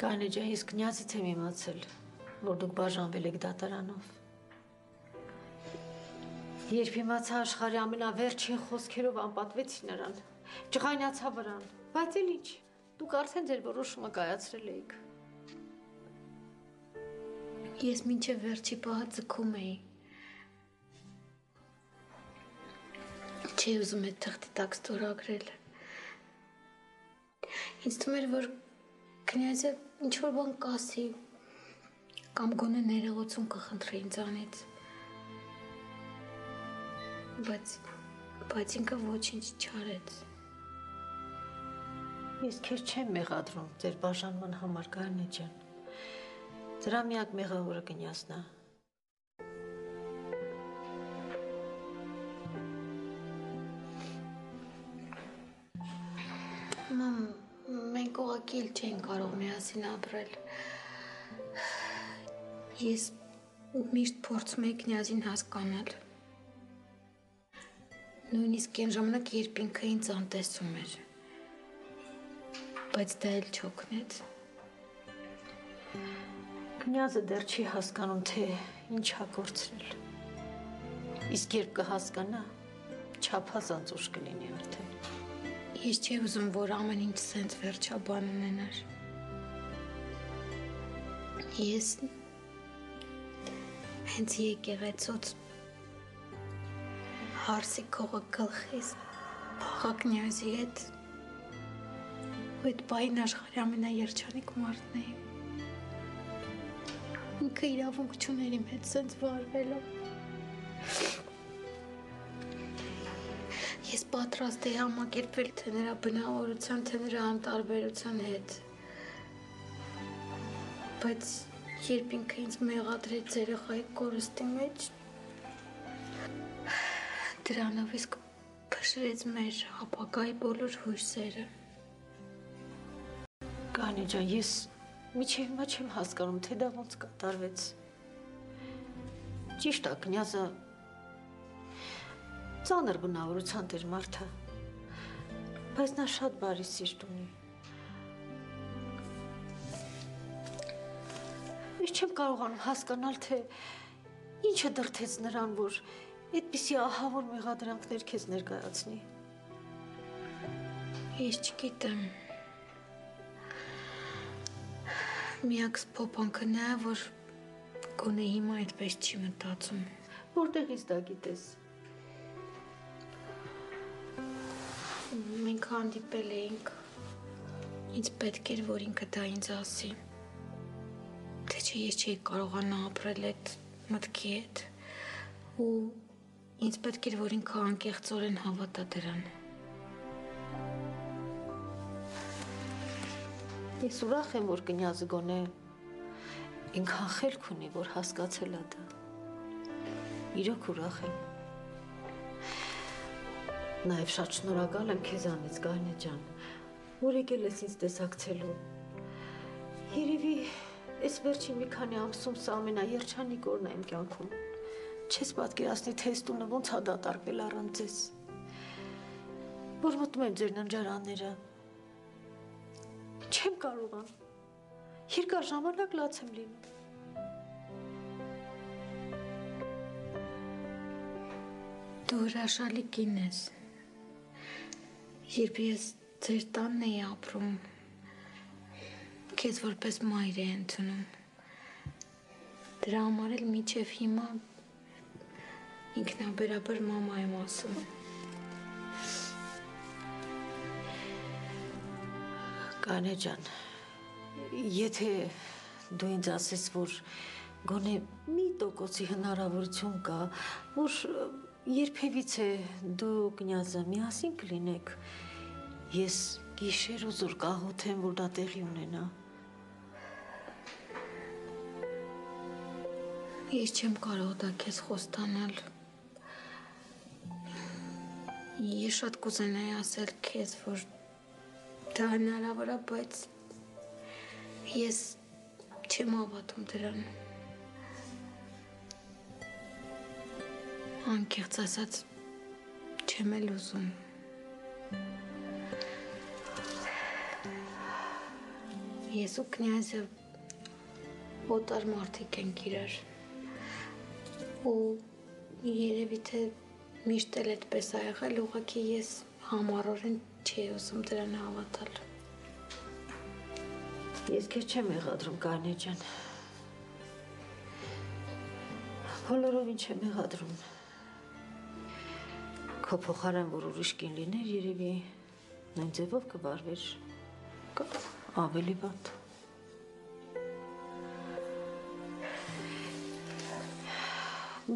Կանե ջան, ես կնյազից եմ իմացել, որ դուք բաժանվել եք դատարանով։ Երբ իմացա աշխարհի ամենավերջին խոսքերով անպատվեցի նրան, ջղայնացա վրան, բայց էլ ինչ, դուք արդեն ձեր որոշումը կայացրել էիք։ Ես մինչև վերջի պահը ձգում էի։ Չի ուզում այդ թղթի տակ ստորագրել։ Ինձ թվում էր, որ կնյազը ինչ-որ բան կասի, կամ գոնե ներողություն կխնդրի ինձանից։ Բայց ինքը ոչինչ չարեց։ Ես քեզ չեմ մեղադրում ձեր բաժանման համար, Կանե ջան։ Դրա միակ մեղավորը կնյազն է։ Մամ, մենք ուղղակի էլ չենք կարող միասին ապրել։ Ես միշտ փորձում էի կնյազին հասկանալ։ Նույնիսկ այն ժամանակ, երբ ինքը ինձ անտեսում էր։ Բայց դա էլ չօգնեց։ Կնյազը դեռ չի հասկանում, թե ինչ ա կորցրել։ Իսկ երբ կհասկանա, չափազանց ուշ կլինի արդեն։ Ես չի ուզում, որ ամեն ինչ սենց վերջաբան ունենար։ Ես հենց եկեղեցուց հարսի քողը գլխիս փախա կնյազի հետ, ու այդ պահին աշխարհի ամենաերջանիկ մարդն էի։ Ինքը իրավունք չուներ իմ հետ սենց վարվելու։ Ես պատրաստ էի համակերպվել թե նրա բնավորության, թե նրա անտարբերության հետ։ Բայց երբ ինքը ինձ մեղադրեց երեխայի կորստի մեջ, դրանով իսկ փշրեց մեր ապագայի բոլոր հույսերը։ Կանե ջան, ես միջև հիմա չեմ հասկանում, թե դա ոնց կատարվեց։ Ճիշտ է, կնյազը ծանր բնավորության դեր մարդ է, բայց նա շատ բարի սիրտ ունի։ Ես չեմ կարողանում հասկանալ, թե ինչը դրդեց նրան, որ այդպիսի ահավոր մեղադրանքներ քեզ ներկայացնի։ Ես չգիտեմ։ Միակ սփոփանքը նա է, որ գոնե հիմա այդպես չի մտածում։ Որտեղից դա գիտես։ Մենք հանդիպել էինք։ Ինձ պետք էր, որ ինքը դա ինձ ասի։ Թե չէ ես չէի կարողանա ապրել այդ մտքի հետ։ Ու ինձ պետք էր, որ ինքը անկեղծորեն հավատա դրան։ Ես ուրախ եմ, որ կնյազը գոնե ինքան խելք ունի, որ հասկացել է դա։ Իրոք ուրախ եմ։ Նաև շատ շնորհակալ եմ քեզանից, Կանե ջան, որ եկել ես ինձ տեսակցելու։ Երևի այս վերջին մի քանի ամսում սա ամենաերջանիկ օրն է իմ կյանքում։ Չես պատկերացնի, թե այս տունը ոնց ա դատարկվել առանց ձեզ։ Որ մտնում եմ ձեր ննջարանները։ Չեմ կարողանում։ Երկար ժամանակ լաց եմ լինում։ Դու հրաշալի կին ես։ Երբ ես ձեր տանն էի ապրում, քեզ որպես մայր էի ընդունում։ Դրա համար էլ մինչև հիմա ինքնաբերաբար մամա եմ ասում։ Կանե ջան, եթե դու ինձ ասես, որ գոնե մի տոկոսի հնարավորություն կա, որ երբևիցե դու կնյազը միասին կլինեք, ես գիշեր ու զուր կաղոթեմ, որ դա տեղի ունենա։ Ես չեմ կարող դա քեզ խոստանալ։ Ես շատ կուզենայի ասել քեզ, որ դա հնարավոր է, բայց ես չեմ հավատում դրան։ Անկեղծ ասած, չեմ էլ ուզում։ Ես ու կնյազը օտար մարդիկ ենք իրար։ Ու երևի թե միշտ էլ այդպես ա եղել, ուղղակի ես համառորեն չի ուզում դրան հավատալ։ Ես քեզ չեմ մեղադրում, Կարինե ջան։ Բոլորովին չեմ մեղադրում։ Քո փոխարեն որ ուրիշ կին լիներ, երևի նույն ձևով կվարվեր ավելի վատ։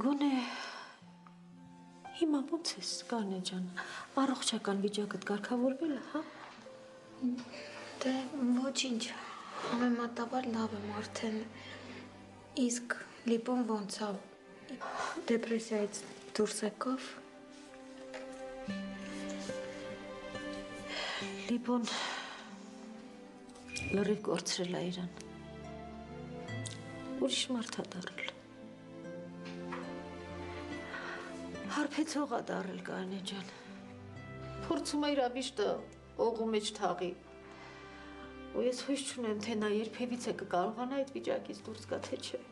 Գոնե հիմա ո՞նց ես, Կարինե ջան, առողջական վիճակդ կարգավորվել է, հա։ Դե ոչինչ, համեմատաբար լավ եմ արդեն, իսկ լիպոն ոնց ա, դեպրեսիայից դուրս եկավ։ Լիպոն լրիվ կորցրել է իրան, ուրիշ մարդ ա դառել։ Հարբեցող ա դառել, Կարինե ջան, փորձում է իր ավիշտը օղու մեջ թաղի, ու ես հույս չունեմ, թե նա երբևիցե կկարողանա այդ վիճակից դուրս գա, թե չէ։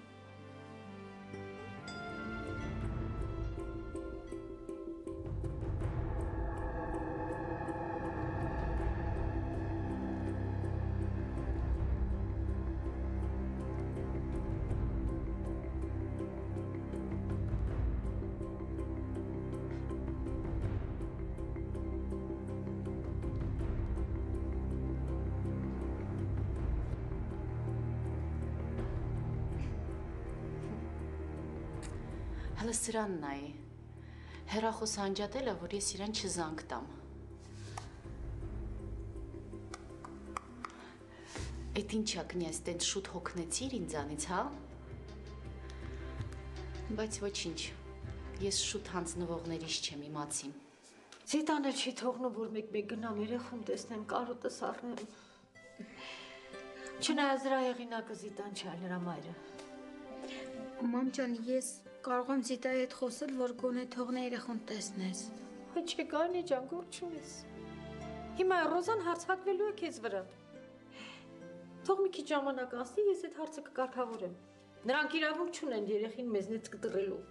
Հələ սրանն նայի, հեռախոս անջատել է, որ ես իրան չզանգ տամ։ Էդ ինչա կնյազ, տենց շուտ հոգնեցիր ինձանից, հա? Բայց ոչինչ, ես շուտ հանձնվողներիս չեմ իմացին։ Զիտանը չի թողնում, որ մեկ-մեկ գնամ երեխում տեսնեմ, կարոտս առնեմ։ Չնայած դրա հեղինակը Զիտան չէ, այլ նրա մայրը։ Մամ ջան, ես կարող եմ Զիտայի հետ խոսել, որ գոնե թողնե երեխուն տեսնես։ Հայ չէ, Կարինե ջան, գործ չունես։ Հիմա Ռոզան հարցակվելու է քեզ վրա։ Թող մի քիչ ժամանակ անցնի, ես այդ հարցը կկարգավորեմ։ Նրանք իրավունք չունեն երեխին մեզնից կտրելու։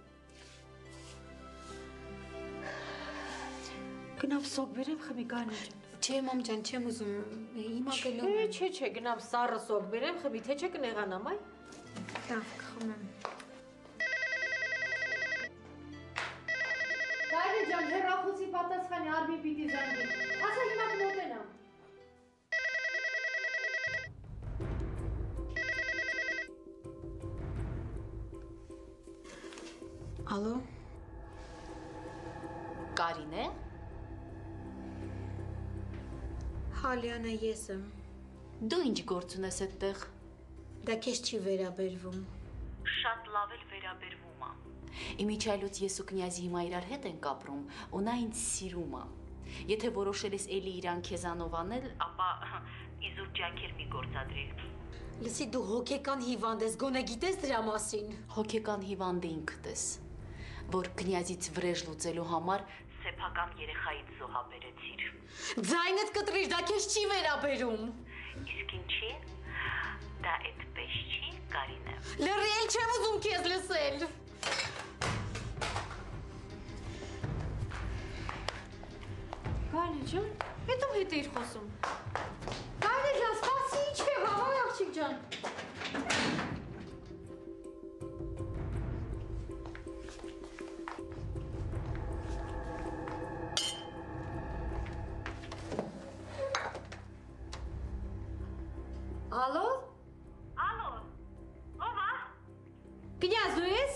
Գնամ սոկ բերեմ, խմի, Կարինե ջան։ Չէ, մամ ջան, չեմ ուզում, հիմա գնում եմ։ Չէ, գնամ սառը սոկ բերեմ, խմի, թե չէ կնեղանամ, այ։ Լավ, կխմեմ։ Կարինե ջան, հեռախոսի պատասխանի Արմին պիտի զանգի։ Ասա հիմա կմոտենամ։ Ալո։ Կարինե։ Հա, Լիանա, ես եմ։ Դու ինչ գործ ունես այդտեղ։ Դա քեզ չի վերաբերվում։ Շատ լավ էլ վերաբերվում ա։ Իմիջայլոց ես ու կնյազի հիմա իրար հետ ենք ապրում, ու նա ինձ սիրում ա։ Եթե որոշել ես էլի իրան քեզանով անել, ապա իզուր ջանքեր մի գործադրի։ Լսի, դու հոգեկան հիվանդ ես, գոնե գիտես դրա մասին։ Հոգեկան հիվանդը ինքդ ես, որ կնյազից վրեժ լուծելու համար սեփական երեխայից զոհաբերեցիր։ Ձայնդ կտրիր, դա քեզ չի վերաբերում։ Իսկ ինչի՞։ Դա այդպես չի, Կարինե։ Լրիել չեմ ուզում քեզ լսել։ Կարինե ջան, հետո հետ էիր խոսում։ Կարինե ջան, սպասի, ինչ է, հավայ աղջիկ ջան։ Ալո։ Ալո, ով ա։ Կնյազ դու ես։